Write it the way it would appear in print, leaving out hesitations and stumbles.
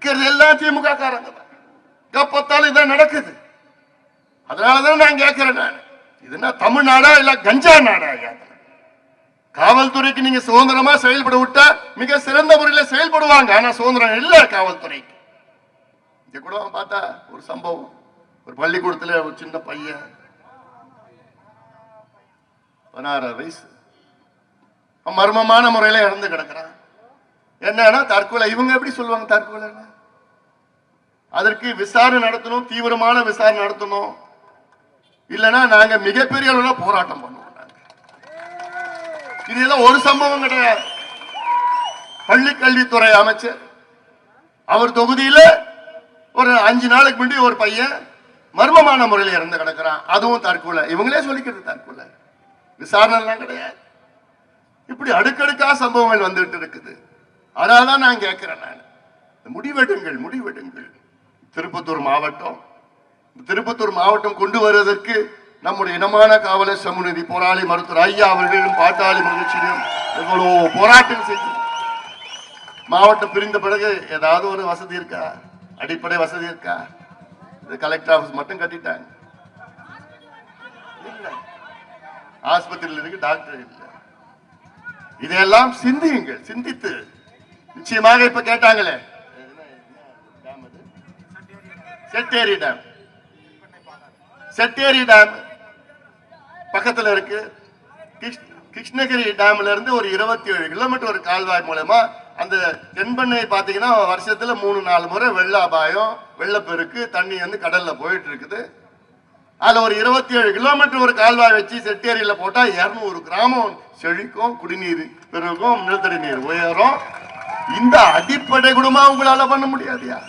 விற்கிறது எல்லாம் திமுக காரங்க தான். பார்த்தாலும் இதான் நடக்குது. அதனாலதான் நான் கேட்கிறேன், நான் இது என்ன தமிழ்நாடா இல்ல கஞ்சா நாடா? காவல்துறைக்கு நீங்க சுதந்திரமா செயல்பட விட்டா மிக சிறந்த முறையில் செயல்படுவாங்க. ஆனா சுதந்திரம் இல்ல காவல்துறைக்கு. இங்க கூட பார்த்தா ஒரு சம்பவம், ஒரு பள்ளிக்கூடத்துல ஒரு சின்ன பையன் 16 வயசு மர்மமான முறையில இறந்து கிடக்கிறான். என்னன்னா தற்கொலை. இவங்க எப்படி சொல்லுவாங்க தற்கொலை? அதற்கு விசாரணை நடத்தணும், தீவிரமான விசாரணை நடத்தணும். இல்லைன்னா நாங்க மிகப்பெரிய அளவில் போராட்டம் பண்ணுவோம். இதெல்லாம் ஒரு சம்பவம் கிடையாது. பள்ளி கல்வித்துறை அமைச்சர் அவர் தொகுதியில ஒரு 5 நாளுக்கு முன்னாடி ஒரு பையன் மர்மமான முறையில் இறந்து கிடக்கிறான். அதுவும் தற்கொலை. இவங்களே சொல்லிக்கிறது தற்கொலை. விசாரணை எல்லாம் கிடையாது. இப்படி அடுக்கடுக்கா சம்பவங்கள் வந்துட்டு இருக்குது. அதனாலதான் நான் கேட்கிறேன், நான் முடிவெடுங்கள், முடிவெடுங்கள். திருப்பத்தூர் மாவட்டம் கொண்டு வருவதற்கு நம்முடைய இனமான காவலர் சமூகநீதி போராளி மருத்துவர் ஐயா அவர்களும் பாட்டாளி மகிழ்ச்சியும் எவ்வளவு போராட்டம் செய்து மாவட்டம் பிரிந்த பிறகு ஏதாவது ஒரு வசதி இருக்கா? அடிப்படை வசதி இருக்கா? கலெக்டர் ஆபீஸ் மட்டும் கட்டிட்டாங்க. ஆஸ்பத்திரியில் இருக்கு, டாக்டர் இல்லை. இதையெல்லாம் சிந்தியுங்கள். சிந்தித்து நிச்சயமாக இப்ப கேட்டாங்களே செட்டேரி டேம் பக்கத்துல இருக்கு. கிருஷ்ணகிரி டேம்ல இருந்து ஒரு 27 கிலோமீட்டர் ஒரு கால்வாய் மூலமா அந்த தென்பண்ணை பாத்தீங்கன்னா வருஷத்துல 3-4 முறை வெள்ள அபாயம், வெள்ளப்பெருக்கு, தண்ணி வந்து கடல்ல போயிட்டு இருக்குது. அதுல ஒரு 27 கிலோமீட்டர் ஒரு கால்வாய் வச்சு செட்டேரியில போட்டா 200 கிராமம் செழிக்கும், குடிநீர் பெருகும், நிலத்தடி நீர் உயரும். இந்த அடிப்படை குடும்பம் உங்களால பண்ண முடியாதுயா.